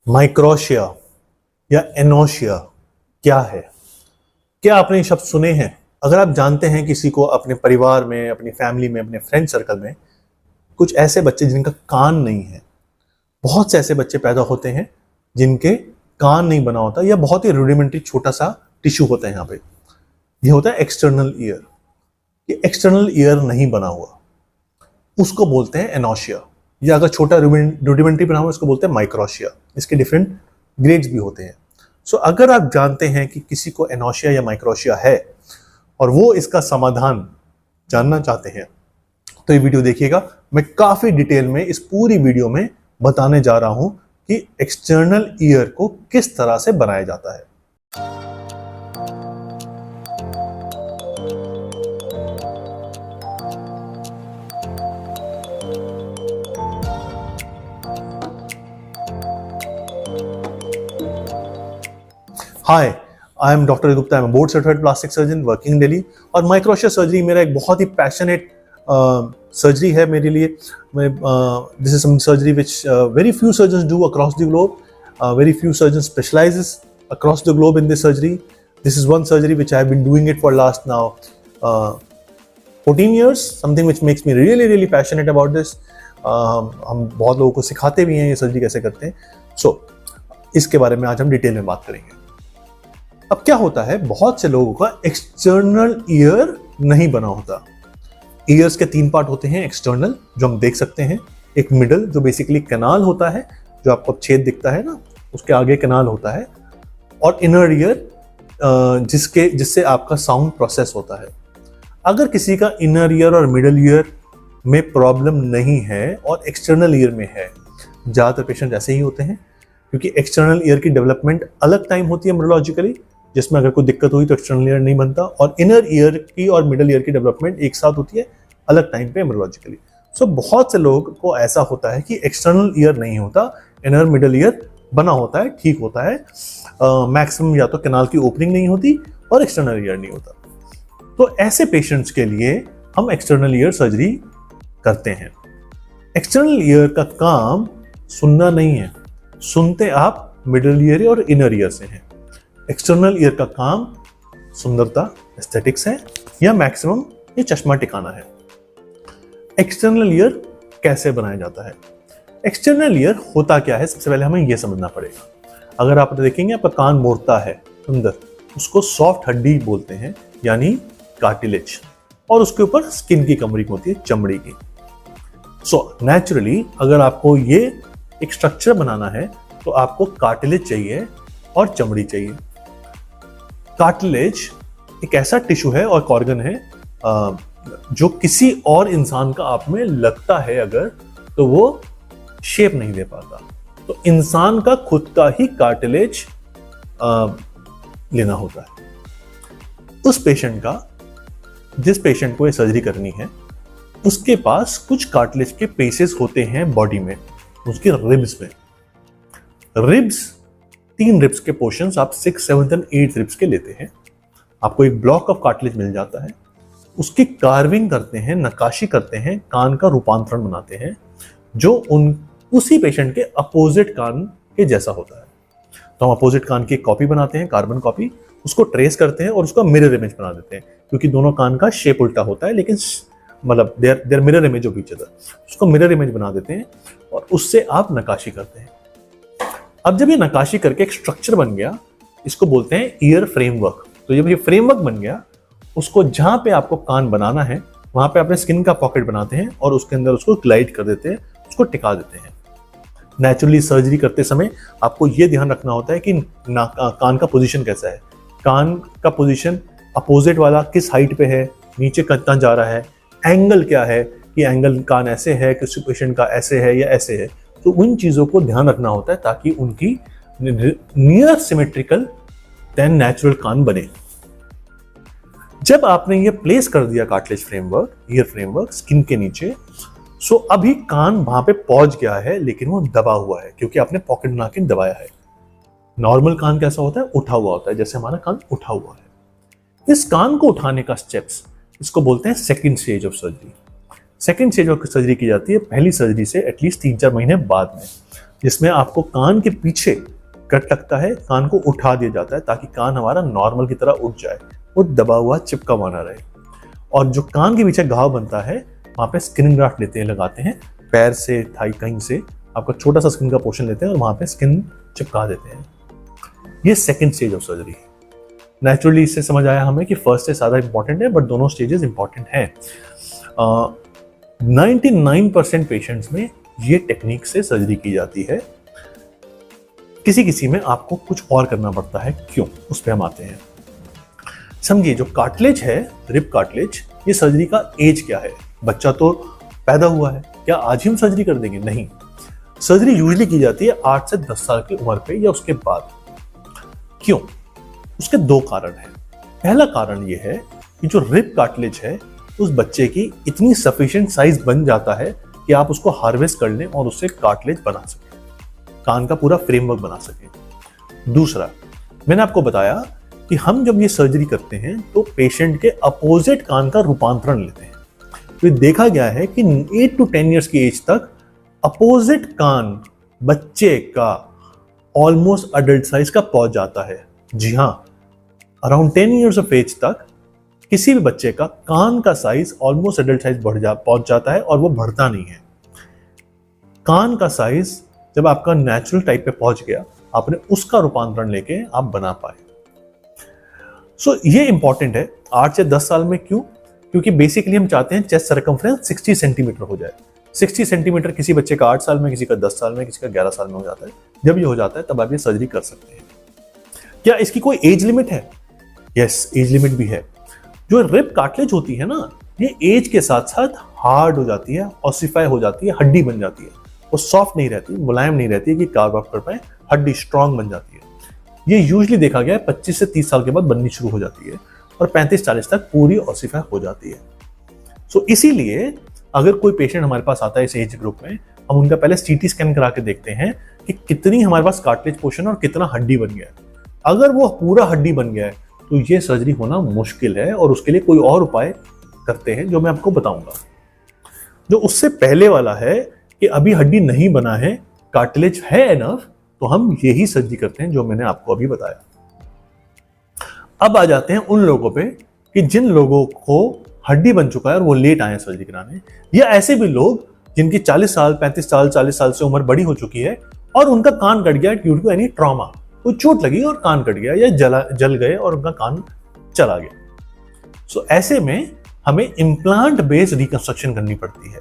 Microtia या एनोशिया क्या है? क्या आपने ये शब्द सुने हैं? अगर आप जानते हैं किसी को अपने परिवार में, अपनी फैमिली में, अपने फ्रेंड सर्कल में कुछ ऐसे बच्चे जिनका कान नहीं है, बहुत से ऐसे बच्चे पैदा होते हैं जिनके कान नहीं बना होता या बहुत ही रूडिमेंट्री छोटा सा टिश्यू होता है यहाँ पे। ये होता है एक्सटर्नल ईयर। ये एक्सटर्नल ईयर नहीं बना हुआ, उसको बोलते हैं एनोशिया। या अगर छोटा रूडिमेंट्री बना हुआ उसको बोलते हैं माइक्रोशिया। इसके डिफरेंट ग्रेड्स भी होते हैं। सो अगर आप जानते हैं कि किसी को एनोशिया या माइक्रोशिया है और वो इसका समाधान जानना चाहते हैं तो ये वीडियो देखिएगा। मैं काफी डिटेल में इस पूरी वीडियो में बताने जा रहा हूं कि एक्सटर्नल ईयर को किस तरह से बनाया जाता है। Hi, I am doctor Gupta. I am board certified plastic surgeon working in Delhi. और माइक्रोशिया सर्जरी मेरा एक बहुत ही पैशनेट सर्जरी है मेरे लिए। This is some surgery which very few surgeons do across the globe. Very few surgeons specialises across the globe in this surgery. This is one surgery which I have been doing it for last now 14 years, something which makes me really passionate about this. हम बहुत लोगों को सिखाते भी हैं ये surgery कैसे करते हैं। So, इसके बारे में आज हम डिटेल में बात करेंगे। अब क्या होता है, बहुत से लोगों का एक्सटर्नल ईयर नहीं बना होता। ईयर्स के 3 पार्ट होते हैं एक्सटर्नल, जो हम देख सकते हैं। एक मिडल जो बेसिकली कैनाल होता है, जो आपको छेद दिखता है ना, उसके आगे कैनाल होता है। और इनर ईयर जिससे आपका साउंड प्रोसेस होता है। अगर किसी का इनर ईयर और मिडल ईयर में प्रॉब्लम नहीं है और एक्सटर्नल ईयर में है, ज़्यादातर पेशेंट ऐसे ही होते हैं, क्योंकि एक्सटर्नल ईयर की डेवलपमेंट अलग टाइम होती है न्यूरोलॉजिकली, जिसमें अगर कोई दिक्कत हुई तो एक्सटर्नल ईयर नहीं बनता। और इनर ईयर की और मिडल ईयर की डेवलपमेंट एक साथ होती है अलग टाइम पे न्यूरोलॉजिकली। सो बहुत से लोगों को ऐसा होता है कि एक्सटर्नल ईयर नहीं होता, इनर मिडल ईयर बना होता है, ठीक होता है। मैक्सिमम या तो कैनाल की ओपनिंग नहीं होती और एक्सटर्नल ईयर नहीं होता। तो ऐसे पेशेंट्स के लिए हम एक्सटर्नल ईयर सर्जरी करते हैं। एक्सटर्नल ईयर का काम सुनना नहीं है, सुनते आप मिडल ईयर और इनर ईयर से हैं। एक्सटर्नल ईयर का काम सुंदरता, एस्थेटिक्स है, या मैक्सिमम ये चश्मा टिकाना है। एक्सटर्नल ईयर कैसे बनाया जाता है? एक्सटर्नल ईयर होता क्या है, सबसे पहले हमें यह समझना पड़ेगा। अगर आप देखेंगे आपका कान मोड़ता है अंदर, उसको सॉफ्ट हड्डी बोलते हैं, यानी कार्टिलेज, और उसके ऊपर स्किन की कवरिंग होती है, चमड़ी की। सो नेचुरली अगर आपको ये एक स्ट्रक्चर बनाना है तो आपको कार्टिलेज चाहिए और चमड़ी चाहिए। कार्टिलेज एक ऐसा टिश्यू है और ऑर्गन है जो किसी और इंसान का आप में लगता है अगर, तो वो शेप नहीं दे पाता। तो इंसान का खुद का ही कार्टिलेज लेना होता है। उस पेशेंट का, जिस पेशेंट को ये सर्जरी करनी है, उसके पास कुछ कार्टिलेज के पीसेस होते हैं बॉडी में, उसके रिब्स में। रिब्स 3 रिब्स के पोर्शंस आप 6, 7 और 8 रिब्स के लेते हैं। आपको एक ब्लॉक ऑफ कार्टिलेज मिल जाता है, उसकी कार्विंग करते हैं, नक्काशी करते हैं, कान का रूपांतरण बनाते हैं जो उसी पेशेंट के अपोजिट कान के जैसा होता है। तो हम अपोजिट कान की एक कॉपी बनाते हैं, कार्बन कॉपी, उसको ट्रेस करते हैं और उसका मिरर इमेज बना देते हैं, क्योंकि दोनों कान का शेप उल्टा होता है, लेकिन मतलब there mirror image of each other. उसको मिरर इमेज बना देते हैं और उससे आप नक्काशी करते हैं। अब जब ये नक्काशी करके एक स्ट्रक्चर बन गया, इसको बोलते हैं ईयर फ्रेमवर्क। तो जब ये फ्रेमवर्क बन गया, उसको जहां पे आपको कान बनाना है वहां पे अपने स्किन का पॉकेट बनाते हैं और उसके अंदर उसको ग्लाइड कर देते हैं, उसको टिका देते हैं। नेचुरली सर्जरी करते समय आपको यह ध्यान रखना होता है कि कान का पोजीशन कैसा है, कान का पोजीशन अपोजिट वाला किस हाइट पे है, नीचे कितना जा रहा है, एंगल क्या है, कि एंगल कान ऐसे है, किसी पेशेंट का ऐसे है या ऐसे है। तो उन चीजों को ध्यान रखना होता है ताकि उनकी नियर सिमेट्रिकल देन नेचुरल कान बने। जब आपने ये प्लेस कर दिया cartilage framework, year framework skin के नीचे, सो अभी कान वहां पे पहुंच गया है, लेकिन वो दबा हुआ है क्योंकि आपने पॉकेट बना के दबाया है। नॉर्मल कान कैसा होता है? उठा हुआ होता है, जैसे हमारा कान उठा हुआ है। इस कान को उठाने का स्टेप्स, इसको बोलते हैं second stage of surgery. Second stage of surgery की जाती है पहली सर्जरी से एटलीस्ट 3-4 महीने बाद में। जिसमें आपको कान के पीछे कट लगता है, कान को उठा दिया जाता है ताकि कान हमारा नॉर्मल की तरह उठ जाए, वो दबा हुआ चिपका बना रहे। और जो कान के पीछे घाव बनता है वहाँ पे स्किन ग्राफ्ट लेते हैं, लगाते हैं पैर से, थाई कहीं से आपका छोटा सा स्किन का पोर्शन लेते हैं और वहाँ पे स्किन चिपका देते हैं। ये सेकंड स्टेज ऑफ सर्जरी है। नेचुरली इससे समझ आया हमें कि फर्स्ट स्टेज ज़्यादा इंपॉर्टेंट है, बट दोनों स्टेजेस इंपॉर्टेंट हैं। 99% पेशेंट्स में ये टेक्निक से सर्जरी की जाती है। किसी किसी में आपको कुछ और करना पड़ता है, क्यों, उस पर हम आते हैं। समझिए, जो कार्टिलेज है, रिब कार्टिलेज, ये सर्जरी का एज क्या है? बच्चा तो पैदा हुआ है, क्या आज ही हम सर्जरी कर देंगे? नहीं, सर्जरी यूजुअली की जाती है 8 से 10 साल की उम्र पे या उसके बाद। क्यों? उसके दो कारण हैं। पहला कारण ये है कि जो रिब कार्टिलेज है उस बच्चे की इतनी सफिशिएंट साइज बन जाता है कि आप उसको हार्वेस्ट कर लें और उससे कार्टिलेज बना सकें, कान का पूरा फ्रेमवर्क बना सकें। दूसरा, मैंने आपको बताया कि हम जब ये सर्जरी करते हैं तो पेशेंट के अपोजिट कान का रूपांतरण लेते हैं। तो देखा गया है कि 8 to 10 ईयर्स की एज तक अपोजिट कान बच्चे का ऑलमोस्ट अडल्ट साइज का पहुंच जाता है। जी हाँ, अराउंड 10 ईयर्स ऑफ एज तक किसी भी बच्चे का कान का साइज ऑलमोस्ट एडल्ट साइज पहुंच जाता है और वो बढ़ता नहीं है। कान का साइज जब आपका नेचुरल टाइप पे पहुंच गया, आपने उसका रूपांतरण लेके आप बना पाए। सो ये इंपॉर्टेंट है 8 से 10 साल में। क्यों? क्योंकि बेसिकली हम चाहते हैं चेस्ट सर्कमफ्रेंस 60 सेंटीमीटर हो जाए। 60 सेंटीमीटर किसी बच्चे का 8 साल में, किसी का 10 साल में, किसी का 11 साल में हो जाता है। जब ये हो जाता है तब आप ये सर्जरी कर सकते हैं। क्या इसकी कोई एज लिमिट है? यस, एज लिमिट भी है। जो रिब कार्टिलेज होती है ना, ये एज के साथ साथ हार्ड हो जाती है, ऑसिफाई हो जाती है, हड्डी बन जाती है। वो सॉफ्ट नहीं रहती, मुलायम नहीं रहती है कि कार्व अप कर पाए, हड्डी स्ट्रांग बन जाती है। ये यूजुअली देखा गया है 25 से 30 साल के बाद बननी शुरू हो जाती है और 35-40 तक पूरी ऑसिफाई हो जाती है। सो इसीलिए अगर कोई पेशेंट हमारे पास आता है इस एज ग्रुप में, हम उनका पहले सीटी स्कैन करा के देखते हैं कि कितनी हमारे पास कार्टिलेज पोर्शन और कितना हड्डी बन गया है। अगर वो पूरा हड्डी बन गया है तो ये सर्जरी होना मुश्किल है और उसके लिए कोई और उपाय करते हैं जो मैं आपको बताऊंगा। जो उससे पहले वाला है कि अभी हड्डी नहीं बना है, कार्टिलेज है एनफ, तो हम यही सर्जरी करते हैं जो मैंने आपको अभी बताया। अब आ जाते हैं उन लोगों पे कि जिन लोगों को हड्डी बन चुका है और वो लेट आए हैं सर्जरी कराने, या ऐसे भी लोग जिनकी 40 साल, 35 साल, 40 साल से उम्र बड़ी हो चुकी है और उनका कान कट गया ड्यू टू एनी ट्रॉमा, कोई चोट लगी और कान कट गया, या जल गए और उनका कान चला गया। सो ऐसे में हमें इम्प्लांट बेस्ड रिकंस्ट्रक्शन करनी पड़ती है।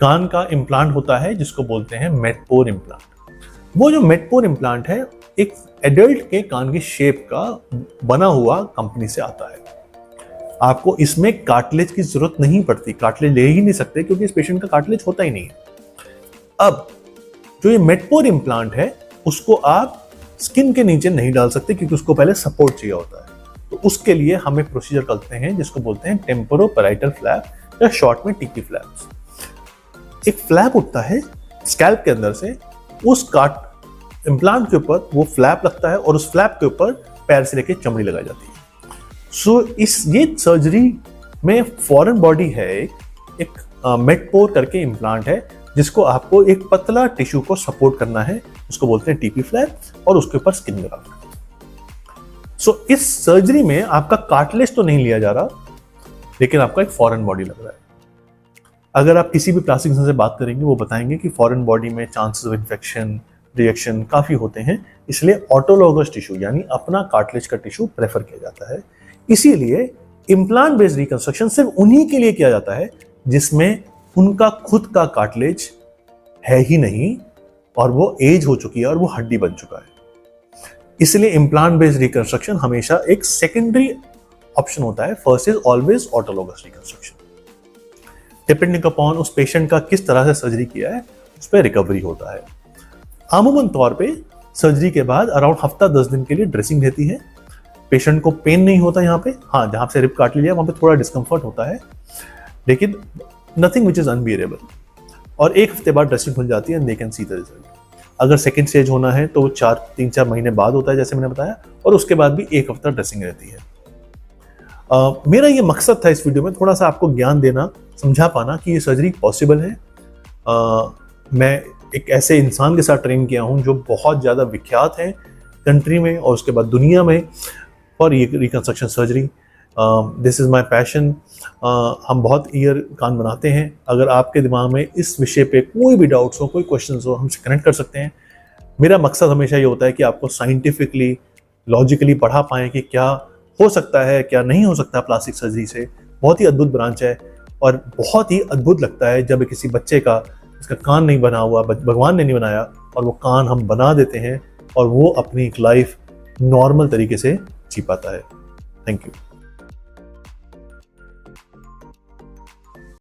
कान का इम्प्लांट होता है जिसको बोलते हैं मेटपोर इम्प्लांट। वो जो मेटपोर इम्प्लांट है एक एडल्ट के कान की शेप का बना हुआ कंपनी से आता है। आपको इसमें कार्टिलेज की जरूरत नहीं पड़ती, कार्टिलेज ले ही नहीं सकते क्योंकि इस पेशेंट का कार्टिलेज होता ही नहीं है। अब जो ये मेटपोर इम्प्लांट है उसको आप स्किन के नीचे नहीं डाल सकते क्योंकि उसको पहले सपोर्ट चाहिए होता है। तो उसके लिए हम एक प्रोसीजर करते हैं जिसको बोलते हैं टेम्पोरोपैराइटल फ्लैप या शॉर्ट में टीपी फ्लैप्स। एक फ्लैप उठता है स्कैल्प के अंदर से, उस इम्प्लांट के ऊपर वो फ्लैप लगता है और उस फ्लैप के ऊपर पैर से लेके चमड़ी लगाई जाती है। सो ये सर्जरी में फॉरेन बॉडी है, एक मेटपोर करके इम्प्लांट है जिसको आपको एक पतला टिश्यू को सपोर्ट करना है, उसको बोलते हैं टीपी फ्लैप, और उसके ऊपर स्किन लगाना है। सो इस सर्जरी में आपका कार्टिलेज तो नहीं लिया जा रहा, लेकिन आपका एक फॉरेन बॉडी लग रहा है। अगर आप किसी भी प्लास्टिक सर्जन से बात करेंगे वो बताएंगे कि फॉरेन बॉडी में चांसेस ऑफ इन्फेक्शन, रिएक्शन काफी होते हैं, इसलिए ऑटोलॉगस टिश्यू यानी अपना कार्टिलेज का टिश्यू प्रेफर किया जाता है। इसीलिए इम्प्लांट बेस्ड रिकंस्ट्रक्शन सिर्फ उन्हीं के लिए किया जाता है जिसमें उनका खुद का कार्टिलेज है ही नहीं और वो एज हो चुकी है और वो हड्डी बन चुका है। इसलिए इम्प्लांट बेस्ड रिकंस्ट्रक्शन हमेशा एक सेकेंडरी ऑप्शन होता है। First is always autologous reconstruction. Depending upon उस पेशेंट का किस तरह से सर्जरी किया है उस पर रिकवरी होता है। आमूमन तौर पे सर्जरी के बाद अराउंड हफ्ता 10 दिन के लिए ड्रेसिंग रहती है। पेशेंट को पेन नहीं होता यहाँ पे, हाँ जहाँ से रिप काट लिया वहाँ पे थोड़ा डिस्कम्फर्ट होता है, लेकिन नथिंग विच इज अनबियरेबल। और एक हफ्ते बाद ड्रेसिंग खुल जाती है and they can see the result. अगर सेकेंड स्टेज होना है तो 3-4 महीने बाद होता है जैसे मैंने बताया, और उसके बाद भी एक हफ्ता ड्रेसिंग रहती है। मेरा ये मकसद था इस वीडियो में थोड़ा सा आपको ज्ञान देना, समझा पाना कि ये सर्जरी पॉसिबल है। मैं एक ऐसे इंसान के साथ ट्रेन किया हूँ जो बहुत ज़्यादा विख्यात हैं कंट्री में और उसके बाद दुनिया में for reconstruction surgery. This is my passion. हम बहुत ईयर कान बनाते हैं। अगर आपके दिमाग में इस विषय पे कोई भी डाउट्स हो, कोई क्वेश्चंस हो, हमसे कनेक्ट कर सकते हैं। मेरा मकसद हमेशा ये होता है कि आपको साइंटिफिकली, लॉजिकली पढ़ा पाएँ कि क्या हो सकता है, क्या नहीं हो सकता प्लास्टिक सर्जरी से। बहुत ही अद्भुत ब्रांच है और बहुत ही अद्भुत लगता है जब किसी बच्चे का, इसका कान नहीं बना हुआ, भगवान ने नहीं बनाया, और वो कान हम बना देते हैं और वो अपनी एक लाइफ नॉर्मल तरीके से जी पाता है। Thank you.